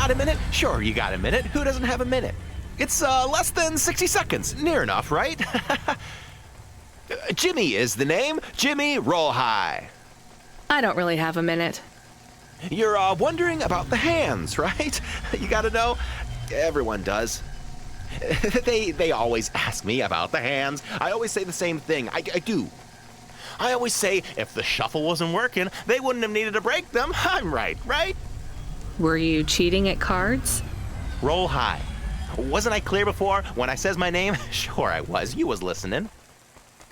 Got a minute? Sure, you got a minute. Who doesn't have a minute? It's less than 60 seconds. Near enough, right? Jimmy is the name. Jimmy, roll high. I don't really have a minute. You're wondering about the hands, right? You gotta know. Everyone does. They always ask me about the hands. I always say the same thing. I do. I always say if the shuffle wasn't working, they wouldn't have needed to break them. I'm right? Were you cheating at cards? Roll high. Wasn't I clear before when I says my name? Sure I was. You was listening.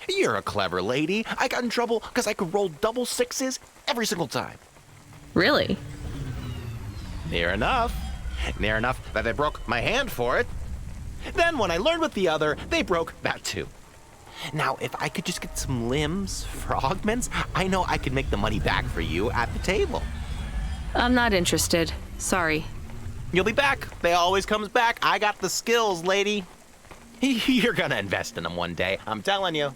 You're a clever lady. I got in trouble because I could roll double sixes every single time. Really? Near enough. Near enough that they broke my hand for it. Then when I learned with the other, they broke that too. Now, if I could just get some limbs for augments, I know I could make the money back for you at the table. I'm not interested. Sorry. You'll be back. They always comes back. I got the skills, lady. You're gonna invest in them one day, I'm telling you.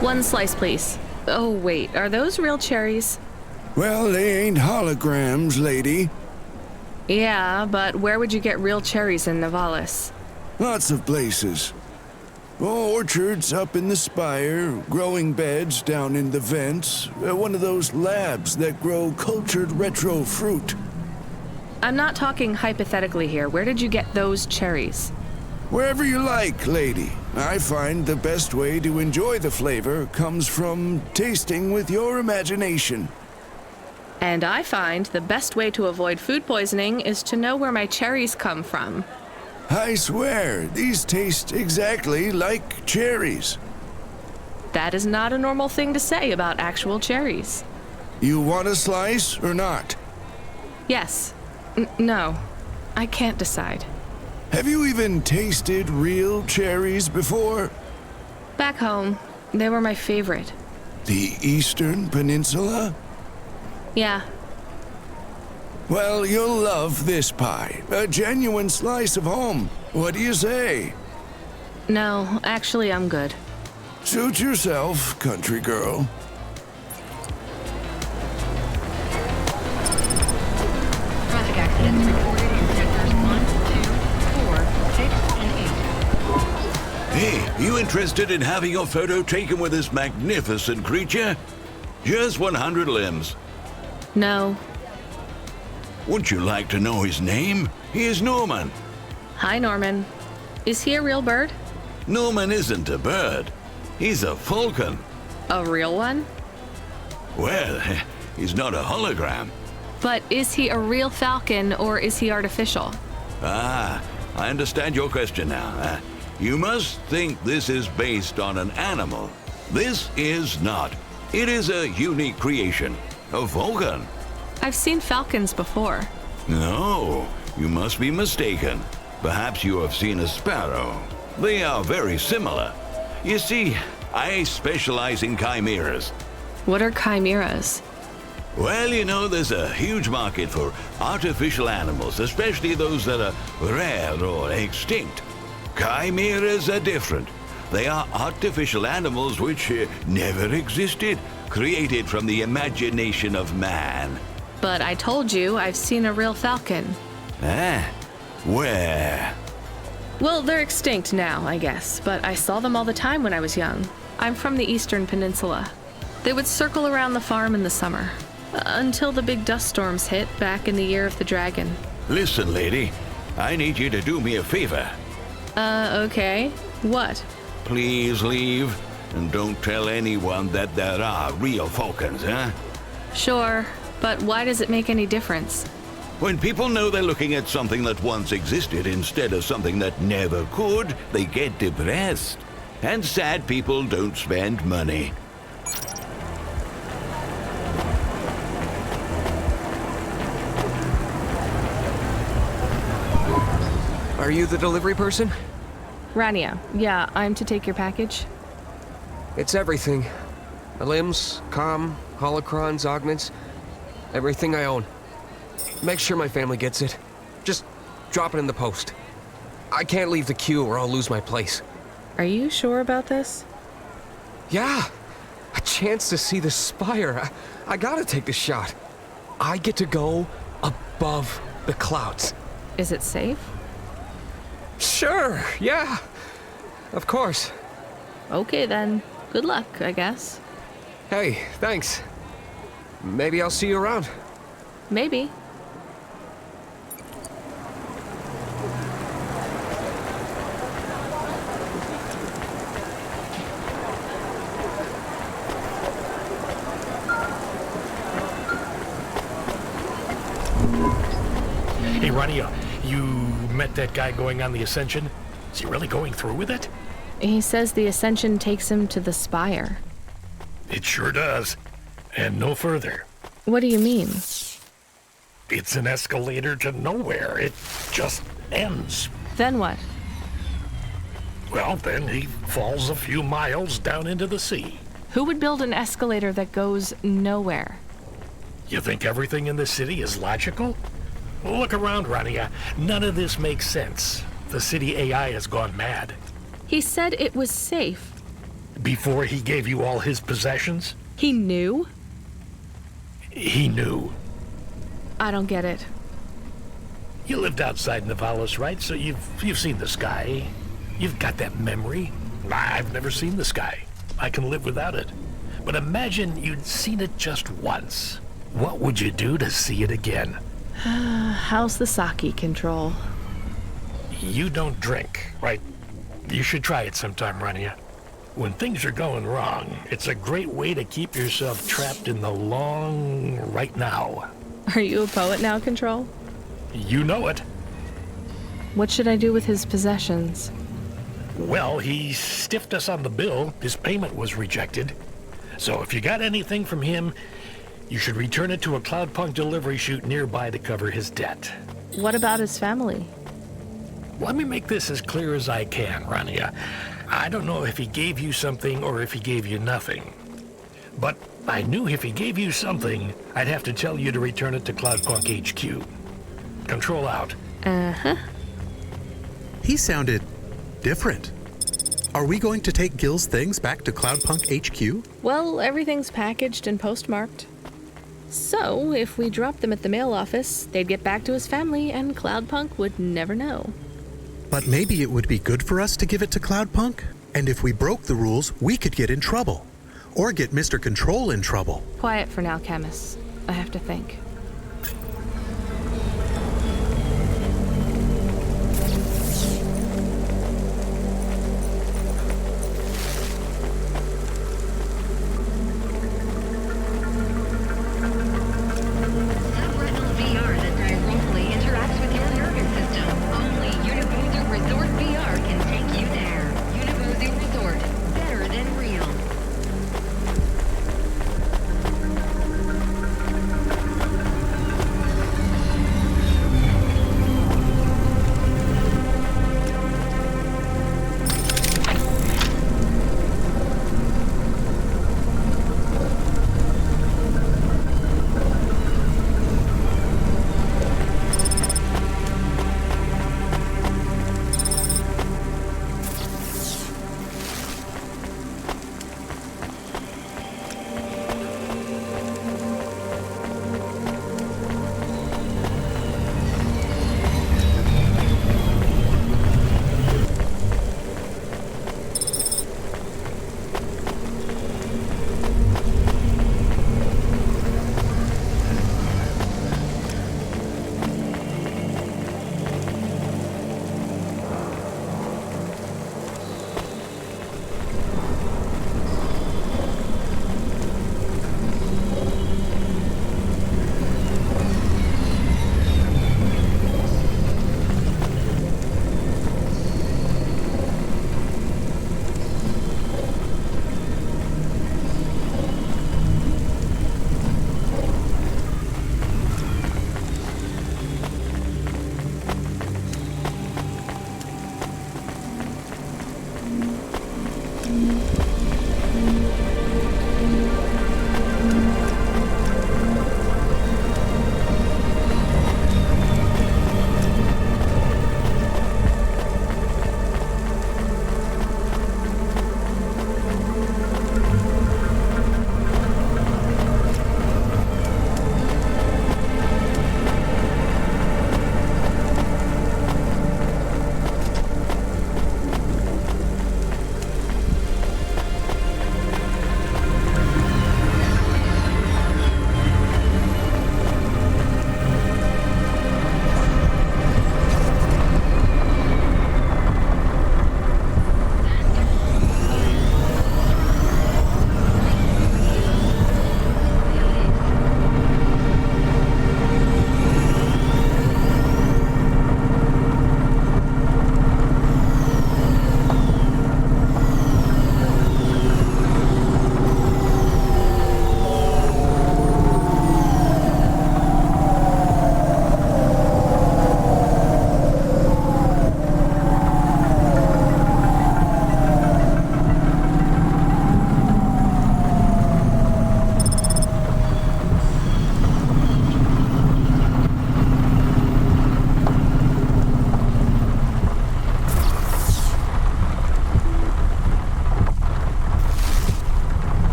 One slice, please. Oh, wait, are those real cherries? Well, they ain't holograms, lady. Yeah, but where would you get real cherries in Navalis? Lots of places. Orchards up in the spire, growing beds down in the vents, one of those labs that grow cultured retro fruit. I'm not talking hypothetically here. Where did you get those cherries? Wherever you like, lady. I find the best way to enjoy the flavor comes from tasting with your imagination. And I find the best way to avoid food poisoning is to know where my cherries come from. I swear, these taste exactly like cherries. That is not a normal thing to say about actual cherries. You want a slice or not? Yes. No. I can't decide. Have you even tasted real cherries before? Back home, they were my favorite. The Eastern Peninsula? Yeah. Well, you'll love this pie. A genuine slice of home. What do you say? No, actually, I'm good. Suit yourself, country girl. Traffic accidents reported in sectors 1, 2, 4, 6, and 8. Hey, you interested in having your photo taken with this magnificent creature? Just 100 limbs. No. Wouldn't you like to know his name? He is Norman. Hi, Norman. Is he a real bird? Norman isn't a bird. He's a falcon. A real one? Well, he's not a hologram. But is he a real falcon or is he artificial? Ah, I understand your question now. You must think this is based on an animal. This is not. It is a unique creation. A falcon. I've seen falcons before. No, you must be mistaken. Perhaps you have seen a sparrow. They are very similar. You see, I specialize in chimeras. What are chimeras? Well, you know, there's a huge market for artificial animals, especially those that are rare or extinct. Chimeras are different. They are artificial animals which never existed, created from the imagination of man. But I told you I've seen a real falcon. Ah, where? Well, they're extinct now, I guess, but I saw them all the time when I was young. I'm from the Eastern Peninsula. They would circle around the farm in the summer, until the big dust storms hit back in the year of the dragon. Listen, lady, I need you to do me a favor. Okay. What? Please leave, and don't tell anyone that there are real falcons, huh? Sure, But why does it make any difference? When people know they're looking at something that once existed instead of something that never could, they get depressed. And sad people don't spend money. Are you the delivery person? Rania, yeah, I'm to take your package. It's everything. My limbs, comm, holocrons, augments, everything I own. Make sure my family gets it. Just drop it in the post. I can't leave the queue or I'll lose my place. Are you sure about this? Yeah, a chance to see the spire. I gotta take the shot. I get to go above the clouds. Is it safe? Sure, yeah. Of course. Okay then. Good luck, I guess. Hey, thanks. Maybe I'll see you around. Maybe. Hey, Rania, you met that guy going on the Ascension? Is he really going through with it? He says the Ascension takes him to the spire. It sure does. And no further. What do you mean? It's an escalator to nowhere. It just ends. Then what? Well, then he falls a few miles down into the sea. Who would build an escalator that goes nowhere? You think everything in the city is logical? Look around, Rania. None of this makes sense. The city AI has gone mad. He said it was safe. Before he gave you all his possessions, He knew? he knew. I don't get it. You lived outside Navalis, right? So you've seen the sky. You've got that memory. I've never seen the sky. I can live without it. But imagine you'd seen it just once. What would you do to see it again? How's the sake control? You don't drink, right? You should try it sometime, Rania. When things are going wrong, it's a great way to keep yourself trapped in the long right now. Are you a poet now, Control? You know it. What should I do with his possessions? Well, he stiffed us on the bill. His payment was rejected. So if you got anything from him, you should return it to a Cloudpunk delivery chute nearby to cover his debt. What about his family? Let me make this as clear as I can, Rania. I don't know if he gave you something or if he gave you nothing. But I knew if he gave you something, I'd have to tell you to return it to Cloudpunk HQ. Control out. Uh-huh. He sounded different. Are we going to take Gil's things back to Cloudpunk HQ? Well, everything's packaged and postmarked. So, if we dropped them at the mail office, they'd get back to his family and Cloudpunk would never know. But maybe it would be good for us to give it to Cloudpunk? And if we broke the rules, we could get in trouble. Or get Mr. Control in trouble. Quiet for now, Camus. I have to think. Subretinal VR that directly interacts with your nervous system. Only Unibozu Resort VR can take you there. Unibozu Resort. Better than real.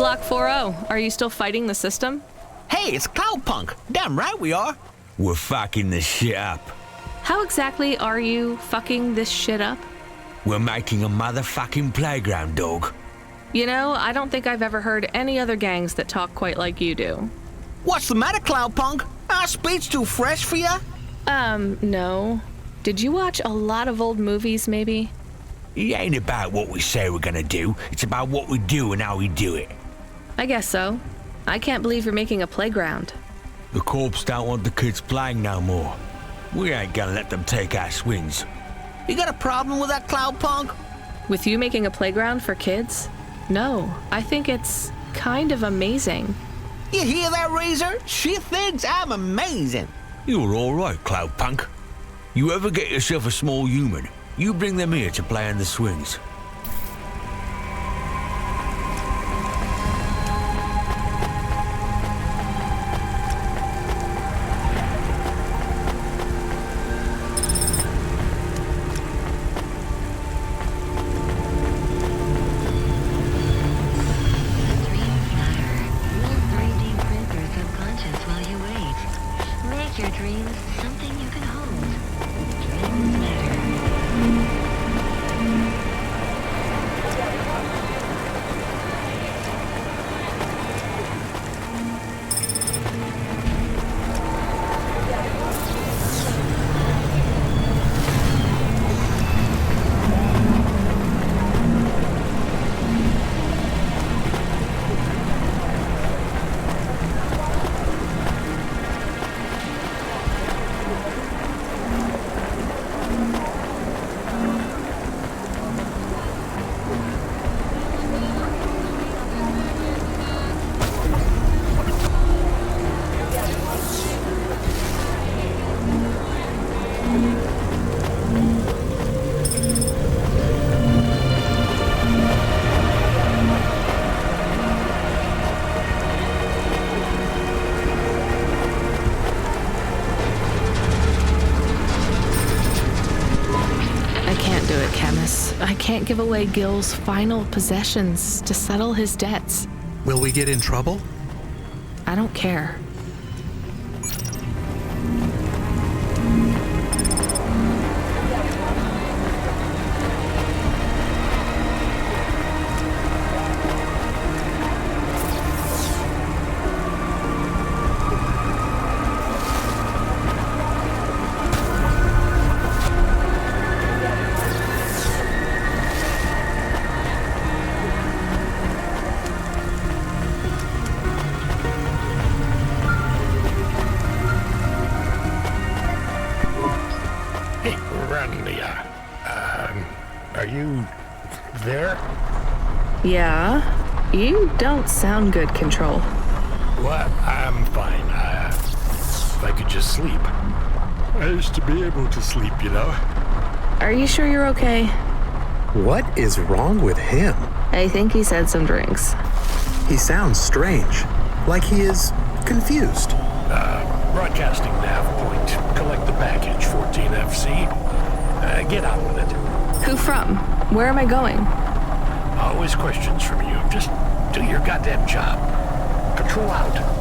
Block 40, are you still fighting the system? Hey, it's Cloudpunk. Damn right we are. We're fucking this shit up. How exactly are you fucking this shit up? We're making a motherfucking playground, dog. You know, I don't think I've ever heard any other gangs that talk quite like you do. What's the matter, Cloudpunk? Our speech too fresh for ya? No. Did you watch a lot of old movies, maybe? It ain't about what we say we're gonna do. It's about what we do and how we do it. I guess so. I can't believe you're making a playground. The corps don't want the kids playing no more. We ain't gonna let them take our swings. You got a problem with that, Cloudpunk? With you making a playground for kids? No, I think it's kind of amazing. You hear that, Razor? She thinks I'm amazing. You're all right, Cloudpunk. You ever get yourself a small human, you bring them here to play on the swings. Dream Flatter. We'll 3D print your subconscious while you wait. Make your dreams something you can hold. Dream Flatter. I can't do it, Camus. I can't give away Gil's final possessions to settle his debts. Will we get in trouble? I don't care. Hey, Rania. Are you there? Yeah? You don't sound good, Control. What? I'm fine. If I could just sleep. I used to be able to sleep, you know. Are you sure you're okay? What is wrong with him? I think he's had some drinks. He sounds strange, like he is confused. Broadcasting nav point. Collect the package, 14FC. Get on with it. Who from? Where am I going? Always questions from you. Just do your goddamn job. Control out.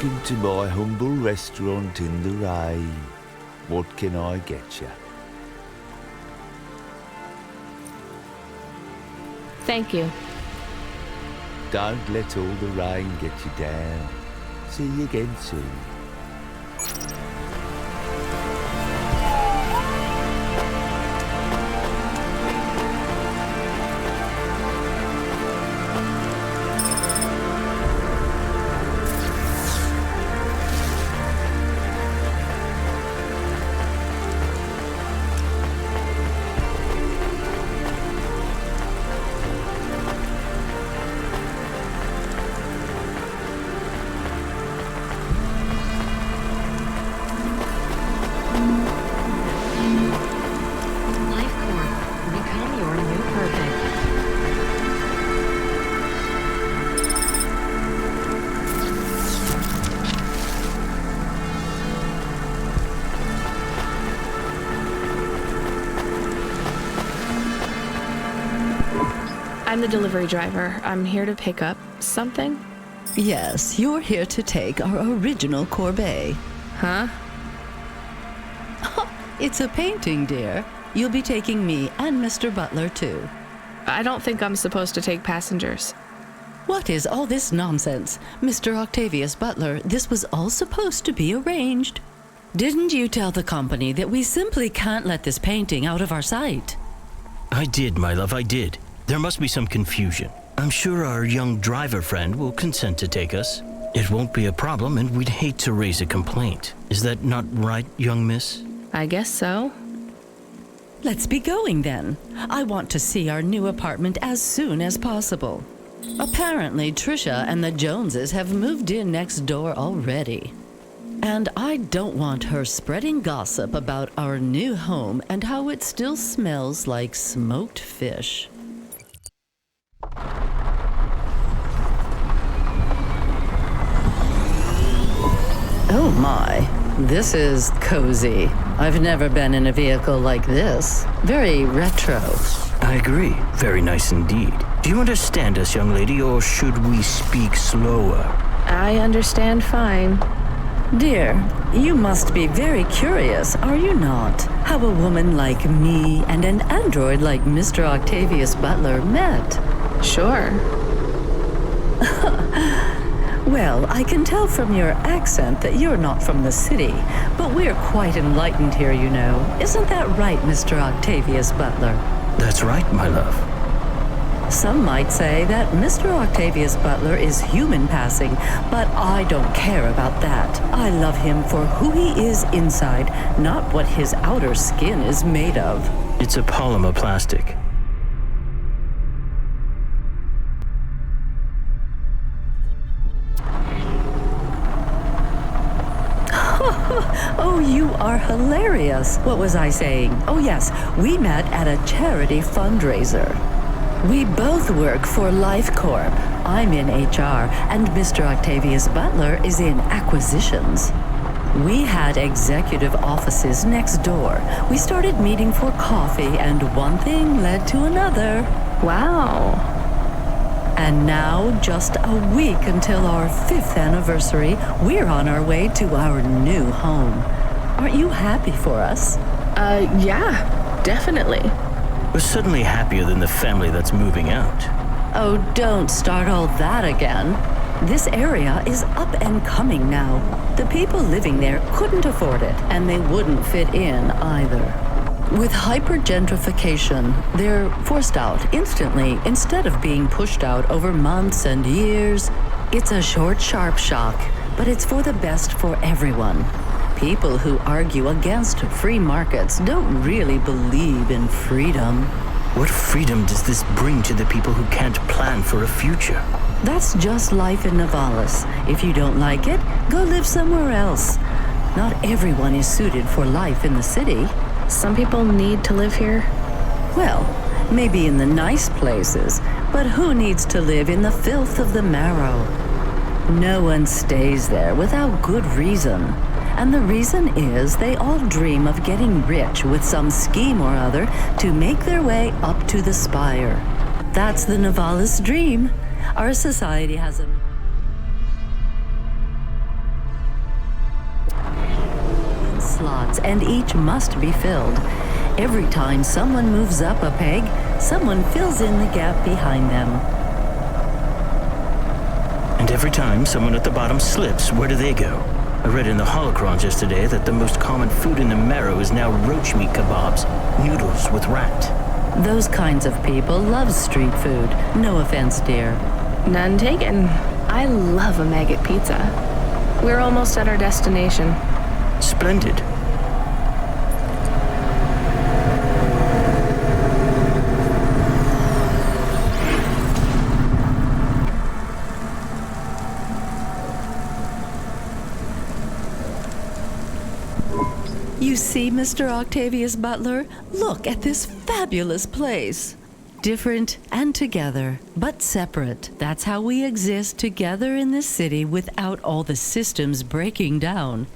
Welcome to my humble restaurant in the rain. What can I get you? Thank you. Don't let all the rain get you down. See you again soon. Life Corp. Become your new perfect. I'm the delivery driver. I'm here to pick up something. Yes, you're here to take our original corbeille. Huh? It's a painting, dear. You'll be taking me and Mr. Butler, too. I don't think I'm supposed to take passengers. What is all this nonsense? Mr. Octavius Butler, this was all supposed to be arranged. Didn't you tell the company that we simply can't let this painting out of our sight? I did, my love, I did. There must be some confusion. I'm sure our young driver friend will consent to take us. It won't be a problem, and we'd hate to raise a complaint. Is that not right, young miss? I guess so. Let's be going then. I want to see our new apartment as soon as possible. Apparently, Trisha and the Joneses have moved in next door already. And I don't want her spreading gossip about our new home and how it still smells like smoked fish. Oh my, this is cozy. I've never been in a vehicle like this. Very retro. I agree. Very nice indeed. Do you understand us, young lady, or should we speak slower? I understand fine. Dear, you must be very curious, are you not? How a woman like me and an android like Mr. Octavius Butler met. Sure. Well, I can tell from your accent that you're not from the city, but we're quite enlightened here, you know. Isn't that right, Mr. Octavius Butler? That's right, my love. Some might say that Mr. Octavius Butler is human passing, but I don't care about that. I love him for who he is inside, not what his outer skin is made of. It's a polymer plastic. Oh, you are hilarious. What was I saying? Oh, yes, we met at a charity fundraiser. We both work for Life Corp. I'm in HR, and Mr. Octavius Butler is in acquisitions. We had executive offices next door. We started meeting for coffee, and one thing led to another. Wow. And now, just a week until our 5th anniversary, we're on our way to our new home. Aren't you happy for us? Yeah, definitely. We're suddenly happier than the family that's moving out. Oh, don't start all that again. This area is up and coming now. The people living there couldn't afford it, and they wouldn't fit in either. With hyper-gentrification, they're forced out instantly instead of being pushed out over months and years. It's a short, sharp shock, but it's for the best for everyone. People who argue against free markets don't really believe in freedom. What freedom does this bring to the people who can't plan for a future? That's just life in Navalis. If you don't like it, go live somewhere else. Not everyone is suited for life in the city. Some people need to live here. Well, maybe in the nice places, but who needs to live in the filth of the marrow? No one stays there without good reason. And the reason is they all dream of getting rich with some scheme or other to make their way up to the spire. That's the Navalis dream. Our society has a... slots, and each must be filled. Every time someone moves up a peg, someone fills in the gap behind them. And every time someone at the bottom slips, where do they go? I read in the holocrons yesterday that the most common food in the marrow is now roach meat kebabs, noodles with rat. Those kinds of people love street food. No offense, dear. None taken. I love a maggot pizza. We're almost at our destination. Splendid. You see, Mr. Octavius Butler? Look at this fabulous place. Different and together, but separate. That's how we exist together in this city without all the systems breaking down.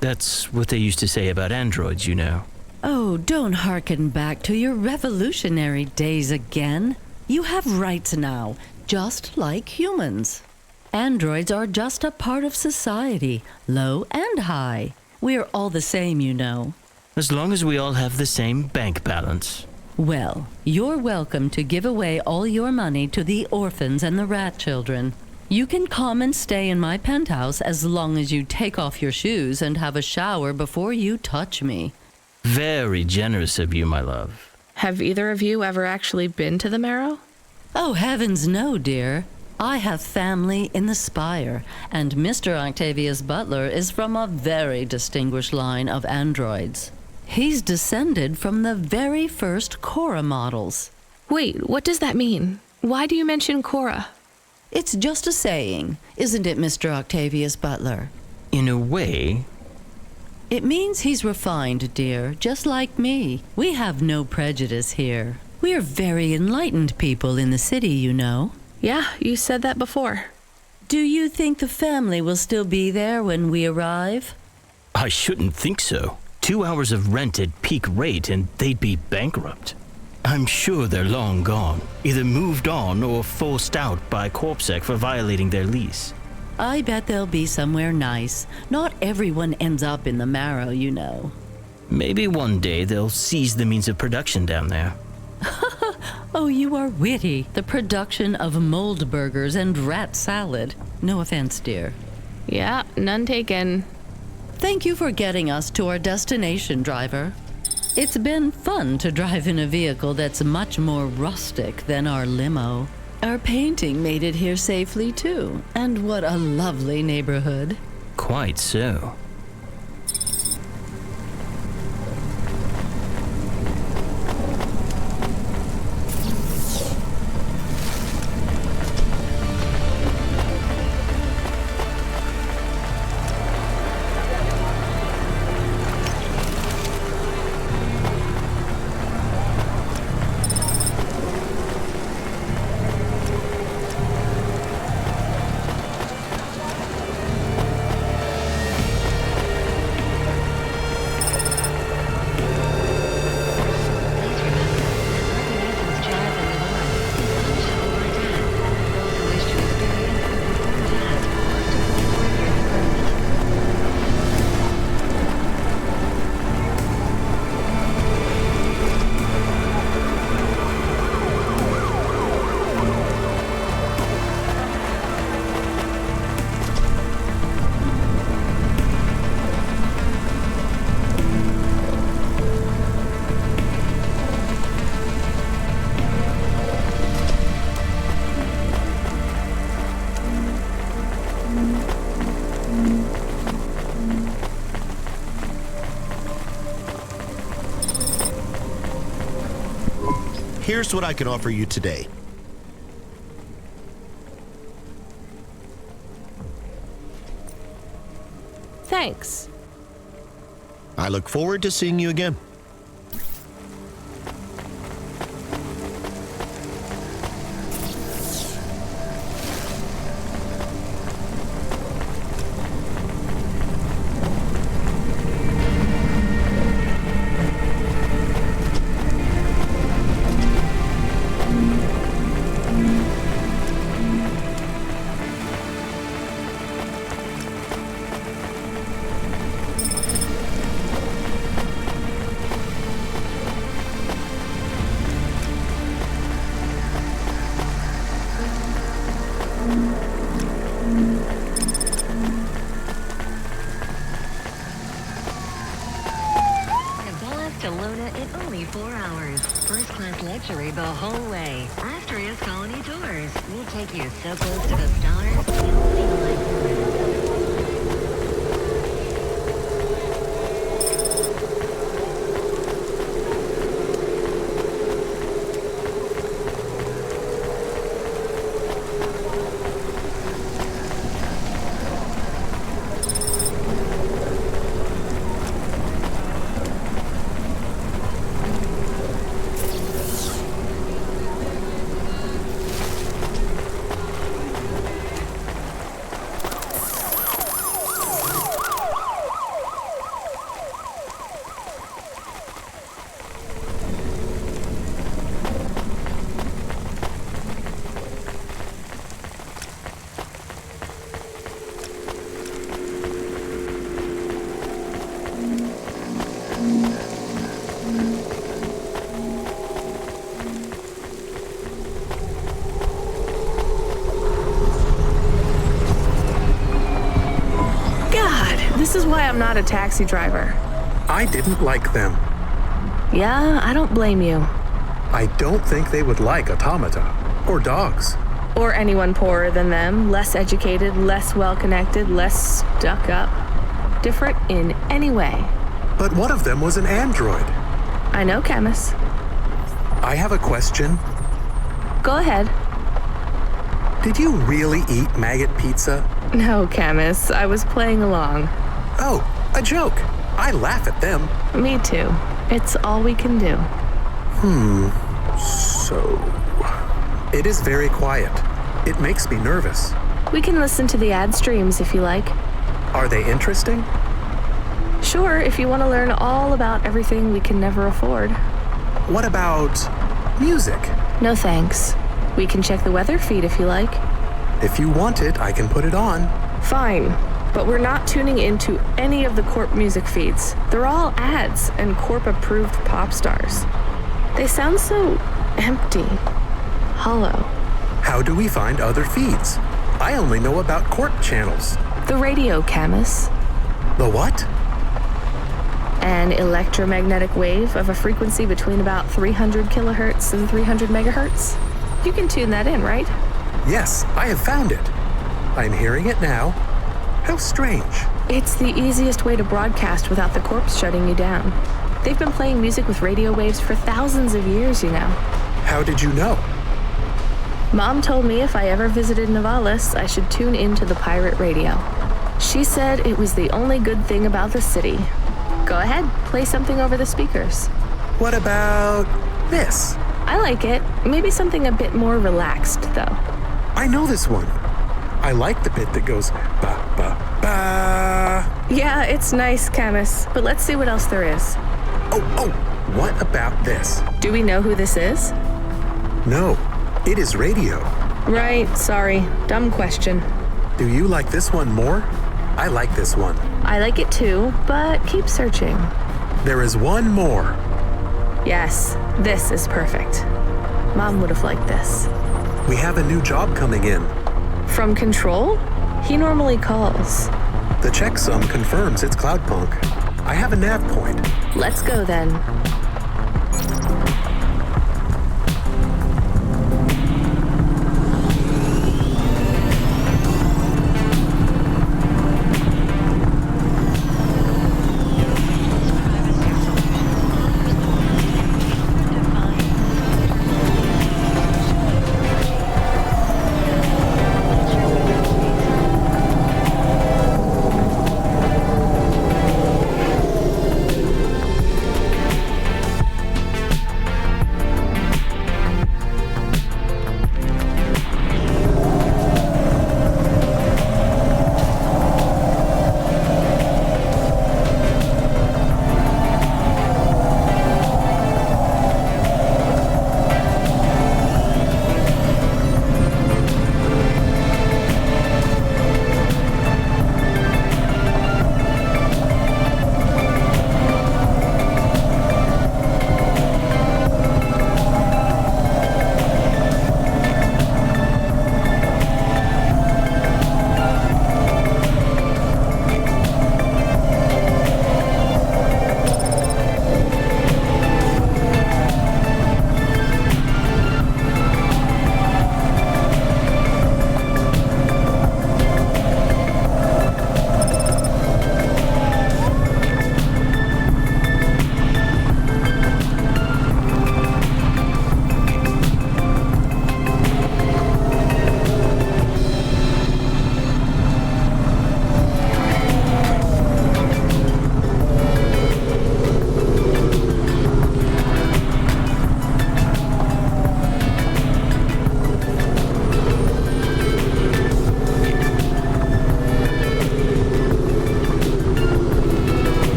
That's what they used to say about androids, you know. Oh, don't hearken back to your revolutionary days again. You have rights now, just like humans. Androids are just a part of society, low and high. We're all the same, you know. As long as we all have the same bank balance. Well, you're welcome to give away all your money to the orphans and the rat children. You can come and stay in my penthouse as long as you take off your shoes and have a shower before you touch me. Very generous of you, my love. Have either of you ever actually been to the Marrow? Oh, heavens no, dear. I have family in the Spire, and Mr. Octavius Butler is from a very distinguished line of androids. He's descended from the very first Cora models. Wait, what does that mean? Why do you mention Cora? It's just a saying, isn't it, Mr. Octavius Butler? In a way. It means he's refined, dear, just like me. We have no prejudice here. We're very enlightened people in the city, you know. Yeah, you said that before. Do you think the family will still be there when we arrive? I shouldn't think so. 2 hours of rent at peak rate and they'd be bankrupt. I'm sure they're long gone, either moved on or forced out by Corpsec for violating their lease. I bet they'll be somewhere nice. Not everyone ends up in the Marrow, you know. Maybe one day they'll seize the means of production down there. Oh, you are witty. The production of mold burgers and rat salad. No offense, dear. Yeah, none taken. Thank you for getting us to our destination, driver. It's been fun to drive in a vehicle that's much more rustic than our limo. Our painting made it here safely, too. And what a lovely neighborhood. Quite so. Here's what I can offer you today. Thanks. I look forward to seeing you again. only 4 hours. First class luxury the whole way. Asterisk Colony Tours. We'll take you so close to the stars, you'll feel like heaven. This is why I'm not a taxi driver. I didn't like them. Yeah, I don't blame you. I don't think they would like automata or dogs. Or anyone poorer than them, less educated, less well-connected, less stuck up. Different in any way. But one of them was an android. I know, Camus. I have a question. Go ahead. Did you really eat maggot pizza? No, Camus. I was playing along. Oh, a joke. I laugh at them. Me too. It's all we can do. So... It is very quiet. It makes me nervous. We can listen to the ad streams if you like. Are they interesting? Sure, if you want to learn all about everything we can never afford. What about music? No thanks. We can check the weather feed if you like. If you want it, I can put it on. Fine, but we're not tuning into any of the Corp music feeds. They're all ads and Corp-approved pop stars. They sound so empty, hollow. How do we find other feeds? I only know about Corp channels. The radio, Camus. The what? An electromagnetic wave of a frequency between about 300 kilohertz and 300 megahertz. You can tune that in, right? Yes, I have found it. I'm hearing it now. How strange. It's the easiest way to broadcast without the corpse shutting you down. They've been playing music with radio waves for thousands of years, you know. How did you know? Mom told me if I ever visited Navalis, I should tune into the pirate radio. She said it was the only good thing about the city. Go ahead, play something over the speakers. What about this? I like it. Maybe something a bit more relaxed, though. I know this one. I like the bit that goes ba ba ba. Yeah, it's nice, Camus, but let's see what else there is. Oh, what about this? Do we know who this is? No, it is radio. Right, sorry. Dumb question. Do you like this one more? I like this one. I like it too, but keep searching. There is one more. Yes, this is perfect. Mom would have liked this. We have a new job coming in. From Control? He normally calls. The checksum confirms it's Cloudpunk. I have a nav point. Let's go then.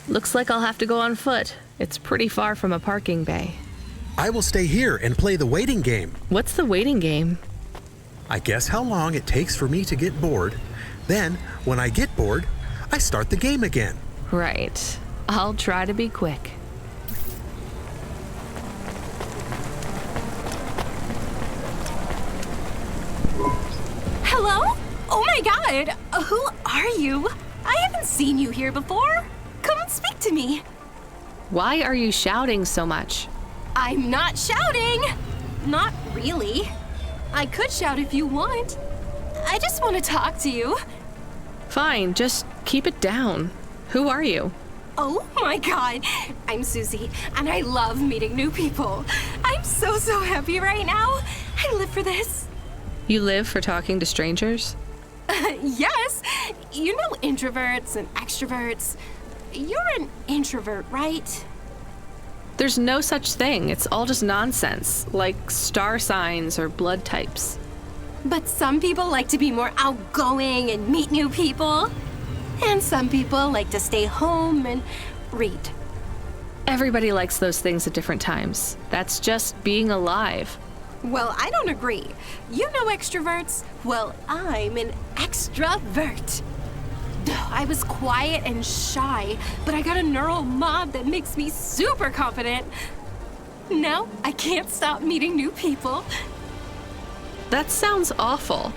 Looks like I'll have to go on foot. It's pretty far from a parking bay. I will stay here and play the waiting game. What's the waiting game? I guess how long it takes for me to get bored. Then, when I get bored, I start the game again. Right. I'll try to be quick. Hello? Oh my god! Who are you? I haven't seen you here before. Come and speak to me. Why are you shouting so much? I'm not shouting! Not really. I could shout if you want. I just want to talk to you. Fine, just keep it down. Who are you? Oh my god! I'm Susie, and I love meeting new people. I'm so happy right now. I live for this. You live for talking to strangers? Yes! You know introverts and extroverts. You're an introvert, right? There's no such thing. It's all just nonsense, like star signs or blood types. But some people like to be more outgoing and meet new people. And some people like to stay home and read. Everybody likes those things at different times. That's just being alive. Well, I don't agree. You know extroverts? Well, I'm an extrovert. I was quiet and shy, but I got a neural mod that makes me super confident. Now, I can't stop meeting new people. That sounds awful.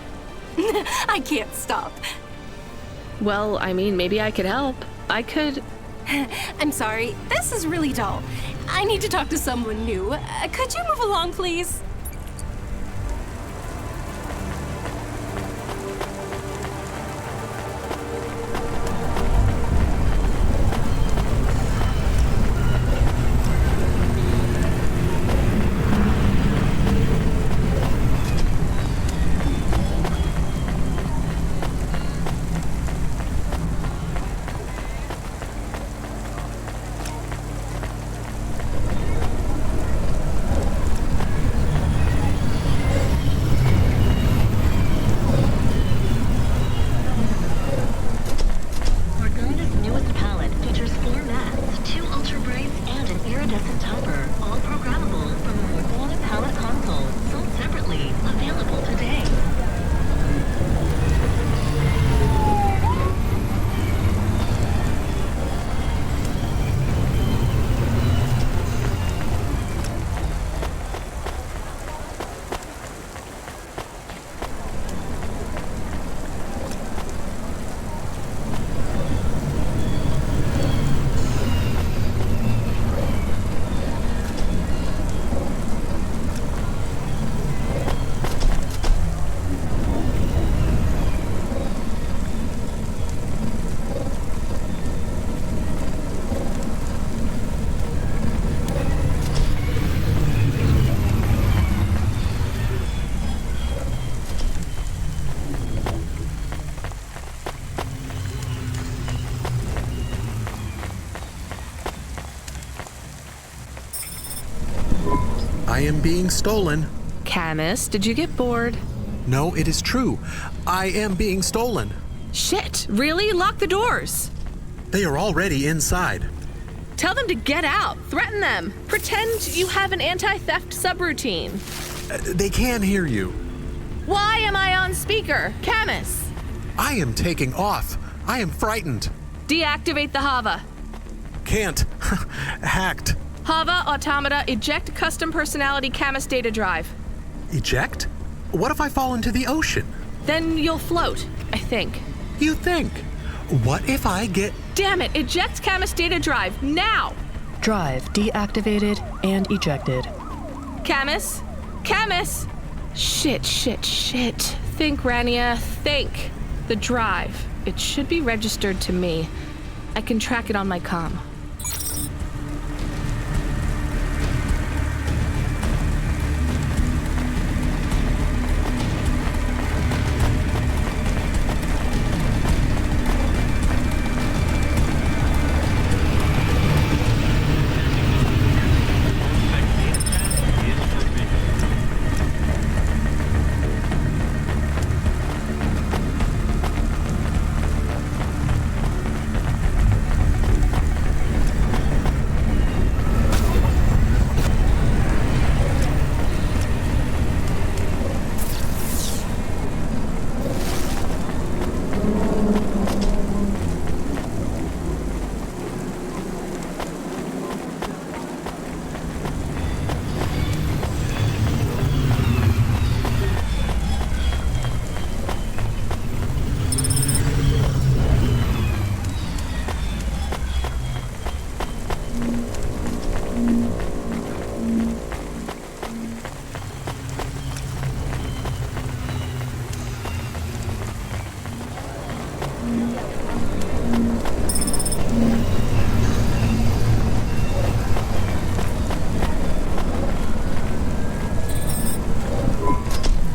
I can't stop. Well, I mean, maybe I could help. I could... I'm sorry, this is really dull. I need to talk to someone new. Could you move along, please? I am being stolen. Camus, did you get bored? No, it is true. I am being stolen. Shit, really? Lock the doors. They are already inside. Tell them to get out. Threaten them. Pretend you have an anti-theft subroutine. They can hear you. Why am I on speaker? Camus! I am taking off. I am frightened. Deactivate the Hava. Can't. Hacked. Hava, automata, eject custom personality Camus data drive. Eject? What if I fall into the ocean? Then you'll float, I think. You think? What if I get... Damn it, eject Camus data drive, now! Drive deactivated and ejected. Camus? Camus! Shit. Think, Rania, think. The drive. It should be registered to me. I can track it on my comm.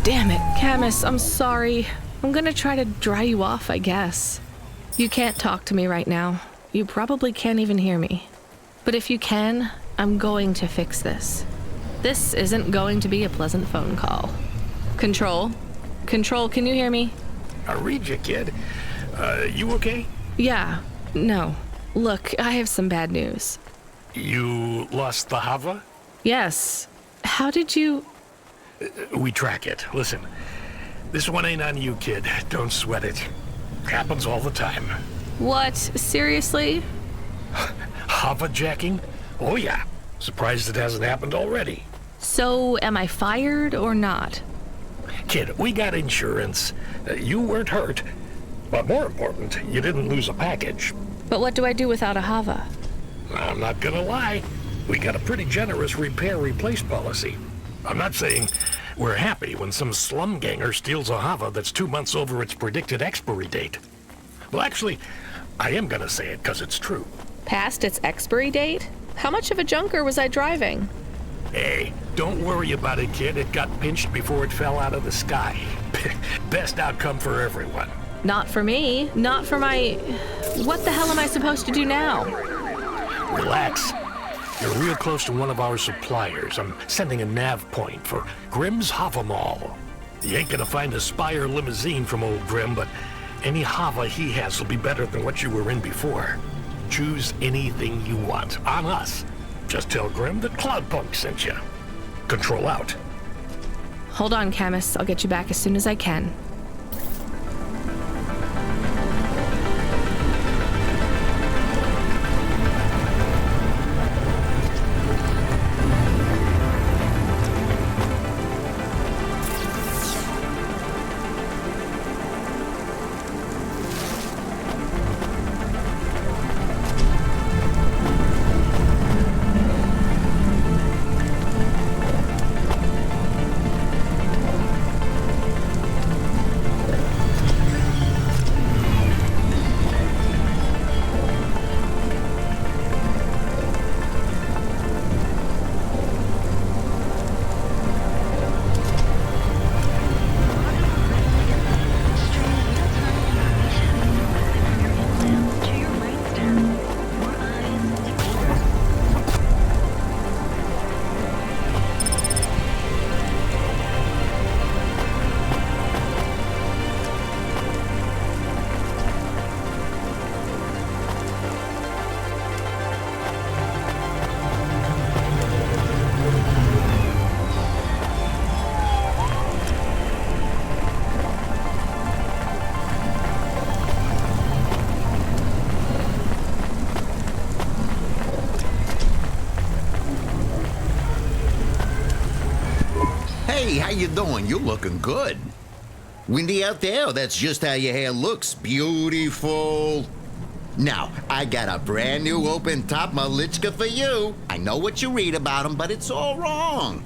Damn it, Camus, I'm sorry. I'm gonna try to dry you off, I guess. You can't talk to me right now. You probably can't even hear me. But if you can, I'm going to fix this. This isn't going to be a pleasant phone call. Control? Control, can you hear me? I read you, kid. You okay? Yeah, no. Look, I have some bad news. You lost the Hava? Yes. How did you... We track it. Listen, this one ain't on you, kid. Don't sweat it. Happens all the time. What? Seriously? Hava jacking? Oh yeah. Surprised it hasn't happened already. So, am I fired or not? Kid, we got insurance. You weren't hurt. But more important, you didn't lose a package. But what do I do without a Hava? I'm not gonna lie. We got a pretty generous repair-replace policy. I'm not saying we're happy when some slum ganger steals a Hava that's 2 months over its predicted expiry date. Well, actually, I am gonna say it because it's true. Past its expiry date? How much of a junker was I driving? Hey, don't worry about it, kid. It got pinched before it fell out of the sky. Best outcome for everyone. Not for me. Not for my... What the hell am I supposed to do now? Relax. You're real close to one of our suppliers. I'm sending a nav point for Grimm's Hava Mall. You ain't gonna find a Spire limousine from old Grimm, but any Hava he has will be better than what you were in before. Choose anything you want. On us. Just tell Grimm that Cloudpunk sent you. Control out. Hold on, Camus. I'll get you back as soon as I can. Hey, how you doing? You're looking good. Windy out there? That's just how your hair looks. Beautiful. Now, I got a brand new open-top Malichka for you. I know what you read about them, but it's all wrong.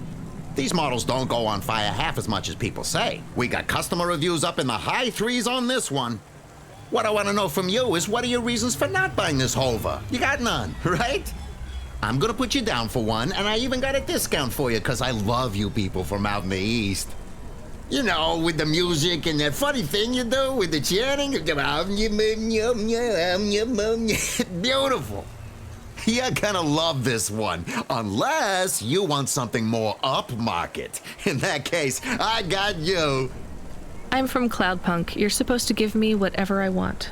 These models don't go on fire half as much as people say. We got customer reviews up in the high threes on this one. What I want to know from you is, what are your reasons for not buying this Hova? You got none, right? I'm gonna put you down for one, and I even got a discount for you, because I love you people from out in the East. You know, with the music and that funny thing you do with the chanting. Beautiful. You're gonna love this one, unless you want something more upmarket. In that case, I got you. I'm from Cloudpunk. You're supposed to give me whatever I want.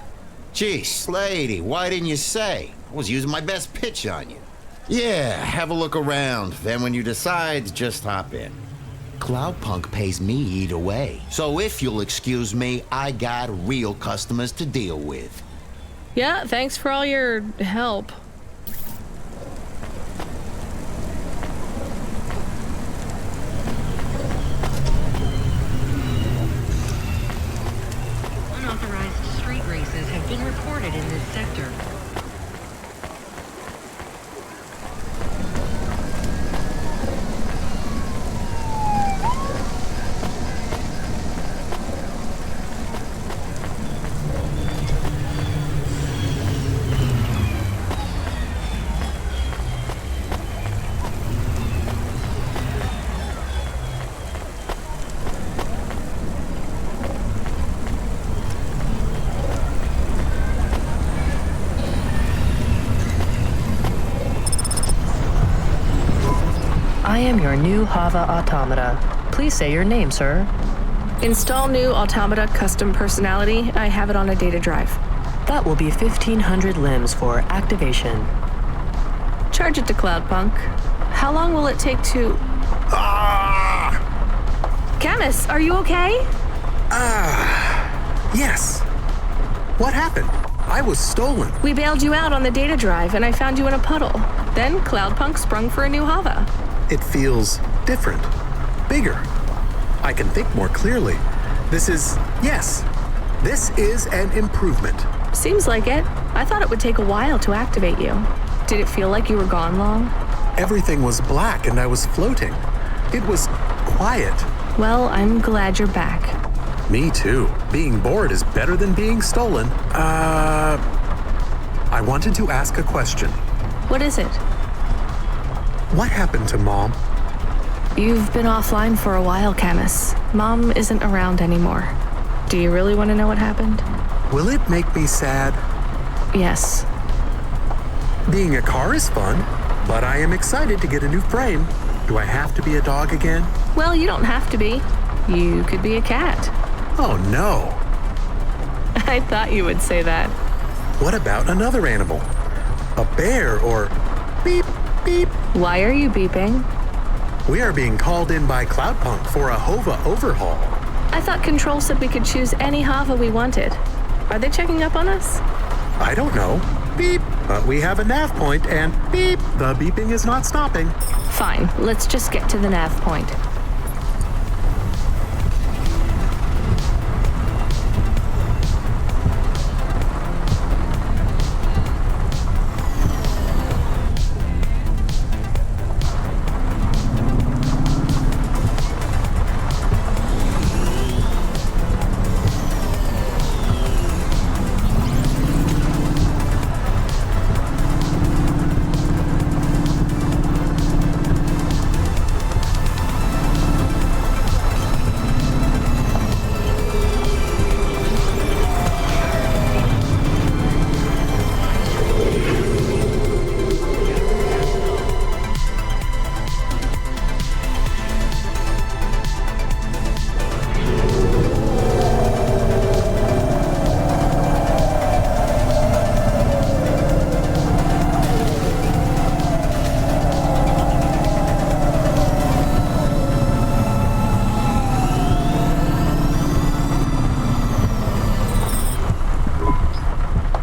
Jeez, lady, why didn't you say? I was using my best pitch on you. Yeah, have a look around. Then when you decide, just hop in. Cloudpunk pays me either way. So if you'll excuse me, I got real customers to deal with. Yeah, thanks for all your help. Unauthorized street races have been reported in this sector. I am your new Hava automata. Please say your name, sir. Install new automata custom personality. I have it on a data drive. That will be 1,500 limbs for activation. Charge it to Cloudpunk. How long will it take to... Camus, are you okay? Yes. What happened? I was stolen. We bailed you out on the data drive and I found you in a puddle. Then Cloudpunk sprung for a new Hava. It feels different. Bigger. I can think more clearly. This is an improvement. Seems like it. I thought it would take a while to activate you. Did it feel like you were gone long? Everything was black and I was floating. It was quiet. Well, I'm glad you're back. Me too. Being bored is better than being stolen. I wanted to ask a question. What is it? What happened to Mom? You've been offline for a while, Camus. Mom isn't around anymore. Do you really want to know what happened? Will it make me sad? Yes. Being a car is fun, but I am excited to get a new frame. Do I have to be a dog again? Well, you don't have to be. You could be a cat. Oh no. I thought you would say that. What about another animal? A bear or beep, beep. Why are you beeping? We are being called in by Cloudpunk for a Hova overhaul. I thought Control said we could choose any Hava we wanted. Are they checking up on us? I don't know. Beep. But we have a nav point and beep. The beeping is not stopping. Fine. Let's just get to the nav point.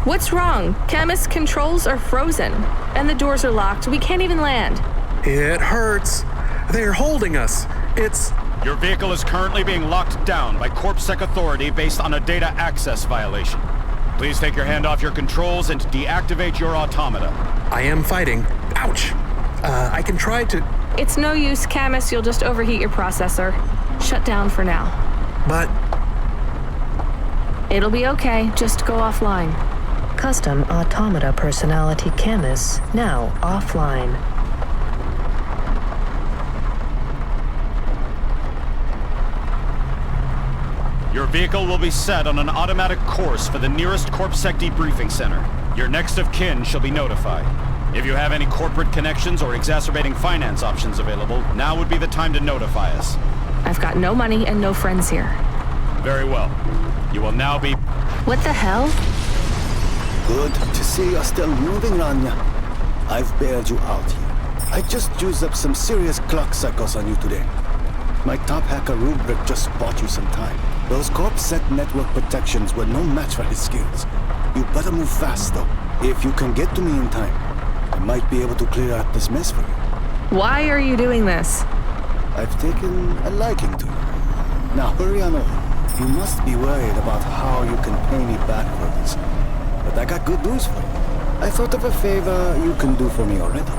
What's wrong? Camus, controls are frozen. And the doors are locked. We can't even land. It hurts. They're holding us. It's... Your vehicle is currently being locked down by CorpSec authority based on a data access violation. Please take your hand off your controls and deactivate your automata. I am fighting. Ouch. I can try to... It's no use, Camus. You'll just overheat your processor. Shut down for now. But... It'll be okay. Just go offline. Custom automata personality Camus now offline. Your vehicle will be set on an automatic course for the nearest CorpSec debriefing center. Your next of kin shall be notified. If you have any corporate connections or exacerbating finance options available, now would be the time to notify us. I've got no money and no friends here. Very well. You will now be... What the hell? Good to see you're still moving, Rania. I've bailed you out here. I just used up some serious clock cycles on you today. My top hacker Rubric just bought you some time. Those CorpSec network protections were no match for his skills. You better move fast, though. If you can get to me in time, I might be able to clear out this mess for you. Why are you doing this? I've taken a liking to you. Now hurry on over. You must be worried about how you can pay me back for this. But I got good news for you. I thought of a favor you can do for me already.